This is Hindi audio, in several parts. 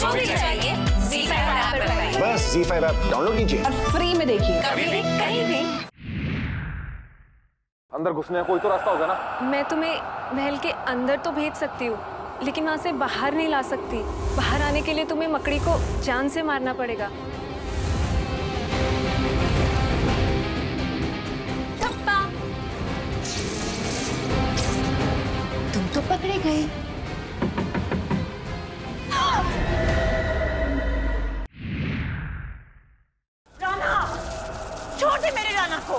जो भी चाहिए ZEE5 ऐप पर पाइए। बस ZEE5 ऐप डाउनलोड कीजिए और फ्री में देखिए। कभी भी कहीं भी। अंदर घुसने का कोई तो रास्ता होगा ना। मैं तुम्हें महल के अंदर तो भेज सकती हूँ, लेकिन वहां से बाहर नहीं ला सकती। बाहर आने के लिए तुम्हें मकड़ी को जान से मारना पड़ेगा। तुम तो पकड़े गए। राना, छोड़ दे मेरे राना को।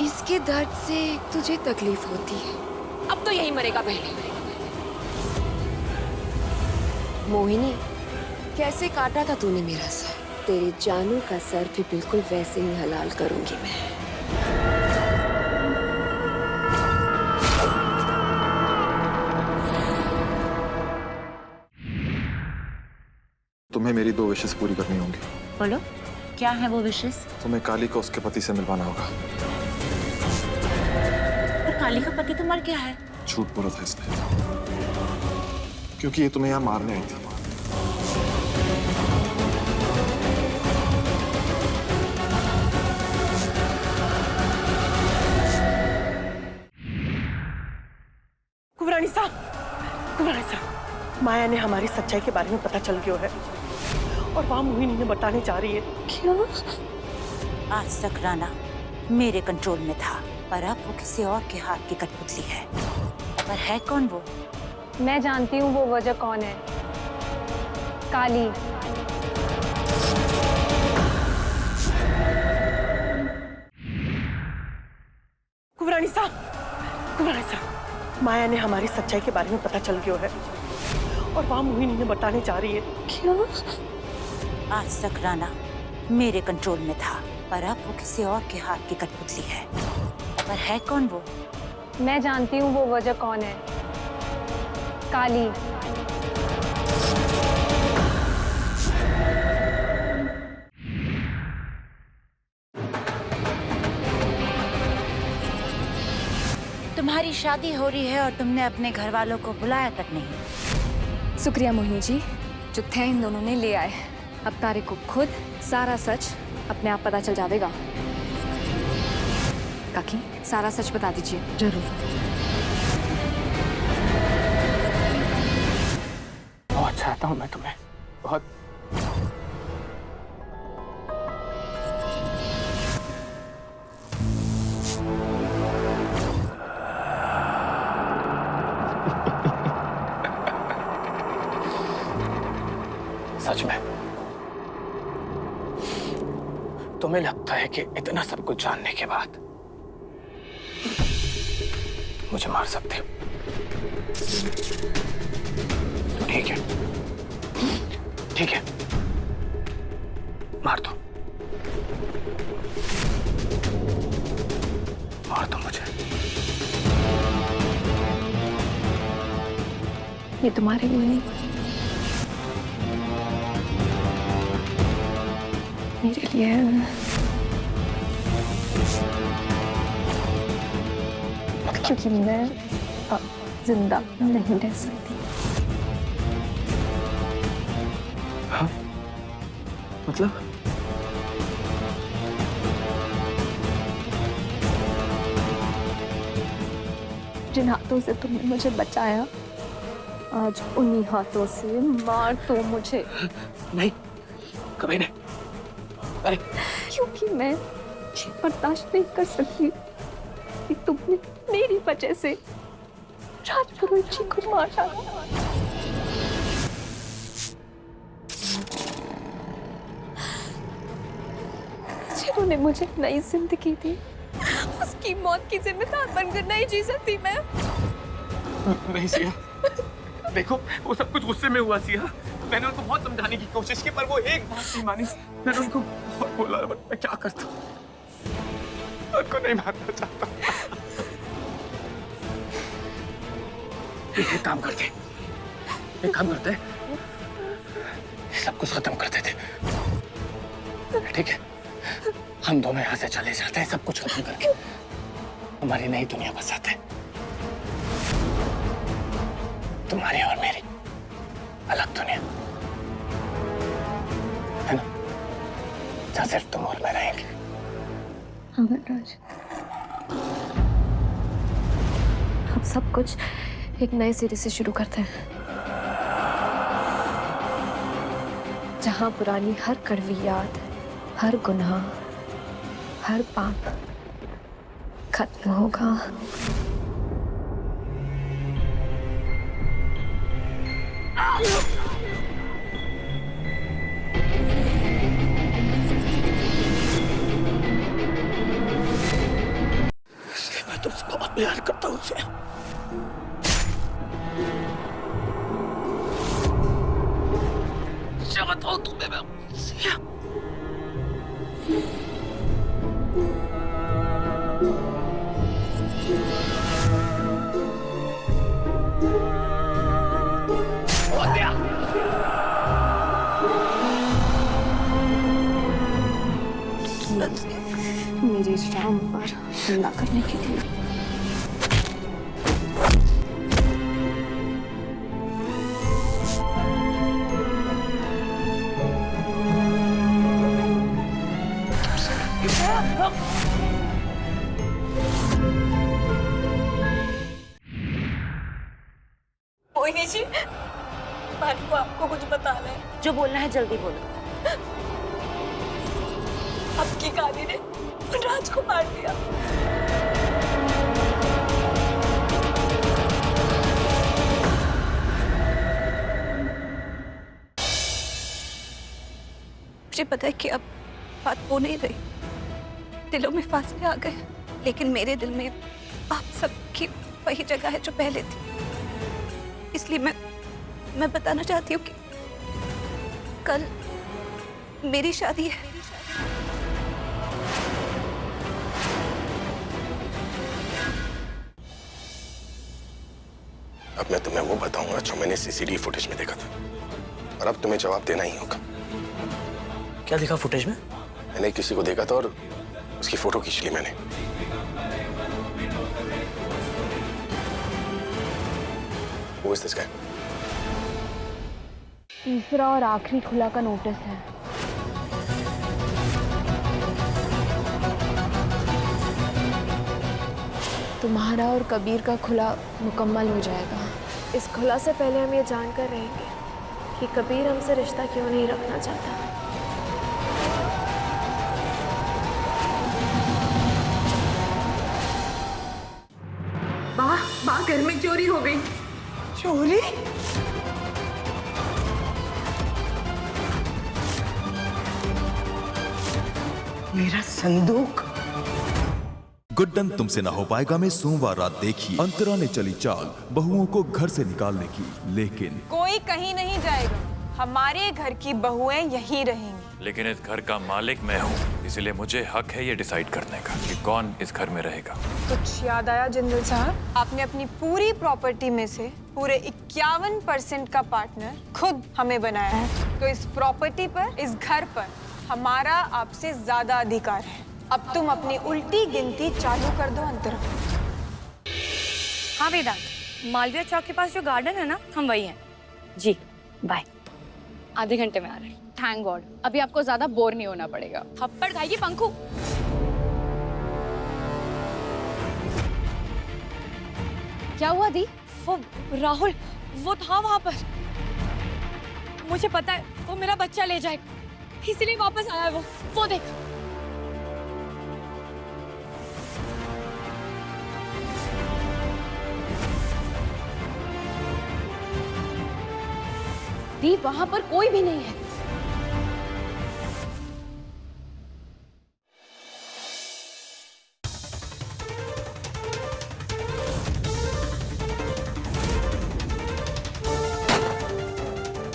इसके दर्द से तुझे तकलीफ होती है। अब तो यही मरेगा पहले। मोहिनी, कैसे काटा था तूने मेरा सर? तेरे जानू का सर भी बिल्कुल वैसे ही हलाल करूंगी मैं। तुम्हें मेरी 2 विशेष पूरी करनी होंगी। बोलो, क्या है वो विशेष? तुम्हें काली को उसके पति से मिलवाना होगा। पर काली का पति तो मर गया है। झूठ बोला था इसने, क्योंकि ये तुम्हें यहाँ मारने आई थी। कुंवरानी साहब, माया ने हमारी सच्चाई के बारे में पता चल गया है और वहाँ मोहिनी ने बताने जा रही है। क्यों? आज तक राना मेरे कंट्रोल में था, पर अब वो किसी और के हाथ की कठपुतली है। पर है कौन वो? मैं जानती हूँ वो वजह कौन है। काली। कुंवरानी साहब, माया ने हमारी सच्चाई के बारे में पता चल गया है और वहाँ मोहिनी ने बताने जा रही है। क्यों? आज तक राना मेरे कंट्रोल में था, पर अब वो किसी और के हाथ की कठपुतली है। पर है कौन वो? मैं जानती हूँ वो वजह कौन है। काली। तुम्हारी शादी हो रही है और तुमने अपने घर वालों को बुलाया तक नहीं। शुक्रिया मोहिनी जी, जो थे इन दोनों ने ले आए। अब तारे को खुद सारा सच अपने आप पता चल जाएगा। काकी, सारा सच बता दीजिए। जरूर। बहुत चाहता हूँ मैं तुम्हें, बहुत। सच में तुम्हें लगता है कि इतना सब कुछ जानने के बाद मुझे मार सकते हो? तो ठीक है, ठीक है, मार दो, मार दो मुझे। ये तुम्हारे लिए नहीं, मेरे लिए है। क्योंकि मैं अब जिंदा नहीं रह सकती। हाँ? मतलब? जिन हाथों से तुमने मुझे बचाया, आज उन्हीं हाथों से मार दो मुझे। नहीं, कभी नहीं। अरे, क्योंकि मैं ये बर्दाश्त नहीं कर सकती कि तुमने मेरी वजह से राजपुरोहित जी को मारा। जिन्होंने मुझे नई जिंदगी दी, उसकी मौत की जिम्मेदार बनकर नहीं जी सकती मैं। नहीं सिया, देखो वो सब कुछ गुस्से में हुआ सिया। मैंने उनको बहुत समझाने की कोशिश की, पर वो एक बात नहीं मानी। मैंने उनको बहुत बोला, बट मैं क्या करता हूँ, उनको नहीं मारना चाहता। एक काम करते, सब कुछ खत्म कर देते, ठीक है? हम दोनों यहाँ से चले जाते हैं, सब कुछ खत्म करके हमारी नई दुनिया बसाते हैं। तुम्हारी और मेरी अलग दुनिया। यहाँ सिर्फ तुम और मैं रहेंगे। हाँ वनराज, अब सब कुछ एक नए सिरे से शुरू करते हैं, जहां पुरानी हर कड़वी याद, हर गुनाह, हर पाप खत्म होगा। मैं तुमसे बहुत प्यार करता हूँ उसे। क्या बताऊँ तुम्हें मैं? मेरे शाम पर हमला करने के लिए मोहिनी जी, बात को आपको कुछ बताना है। जो बोलना है जल्दी बोलो। आपकी गाड़ी ने राज को मार दिया। मुझे पता है कि अब बात हो नहीं रही, दिलों में फासले आ गए, लेकिन मेरे दिल में आप सबकी वही जगह है जो पहले थी। इसलिए मैं बताना चाहती हूँ कि कल मेरी शादी है। अब मैं तुम्हें वो बताऊंगा जो मैंने सीसीटीवी फुटेज में देखा था, और अब तुम्हें जवाब देना ही होगा। क्या देखा फुटेज में? मैंने किसी को देखा था और उसकी फोटो खींच ली मैंने। Who is this guy? तीसरा और आखिरी खुला का नोटिस है। तुम्हारा और कबीर का खुला मुकम्मल हो जाएगा। इस खुला से पहले हम ये जानकर रहेंगे कि कबीर हमसे रिश्ता क्यों नहीं रखना चाहता। माँ घर में चोरी हो गई। चोरी? मेरा संदूक। गुड्डन तुमसे ना हो पाएगा में सोमवार रात देखी अंतरा ने चली चाल बहुओं को घर से निकालने की, लेकिन कोई कहीं नहीं जाएगा, हमारे घर की बहुएं यहीं रहेंगी। लेकिन इस घर का मालिक मैं हूँ, इसलिए मुझे हक है ये डिसाइड करने का कि कौन इस घर में रहेगा। कुछ याद आया जिंदल साहब? आपने अपनी पूरी प्रॉपर्टी में से पूरे 51% का पार्टनर खुद हमें बनाया है, तो इस प्रॉपर्टी पर, इस घर पर हमारा आपसे ज्यादा अधिकार है। अब तुम अपनी उल्टी गिनती चालू कर दो अंतरा। हाँ वेदांत, मालविया चौक के पास जो गार्डन है ना, हम वही हैं। जी बाय। आधे घंटे में आ रहे हैं। थैंक गॉड, अभी आपको ज्यादा बोर नहीं होना पड़ेगा। थप्पड़ खाएगी पंखू। क्या हुआ दी? वो राहुल, वो था वहां पर। मुझे पता है वो मेरा बच्चा ले जाएगा, इसलिए वापस आया है वो देख। दी, वहां पर कोई भी नहीं है।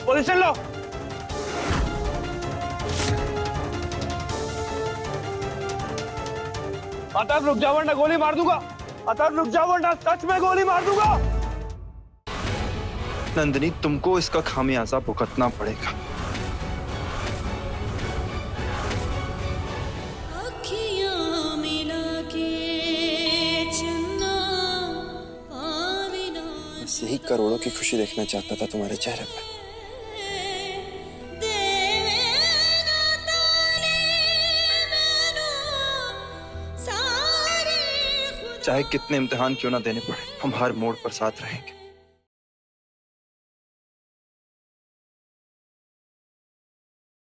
पोजीशन लो। अतर्व रुक जा वरना गोली मार दूंगा। अतर्व रुक जा वरना सच में गोली मार दूंगा। नंदिनी, तुमको इसका खामियाजा भुगतना पड़ेगा। बस यही करोड़ों की खुशी देखना चाहता था तुम्हारे चेहरे पर। चाहे कितने इम्तिहान क्यों ना देने पड़े, हम हर मोड़ पर साथ रहेंगे।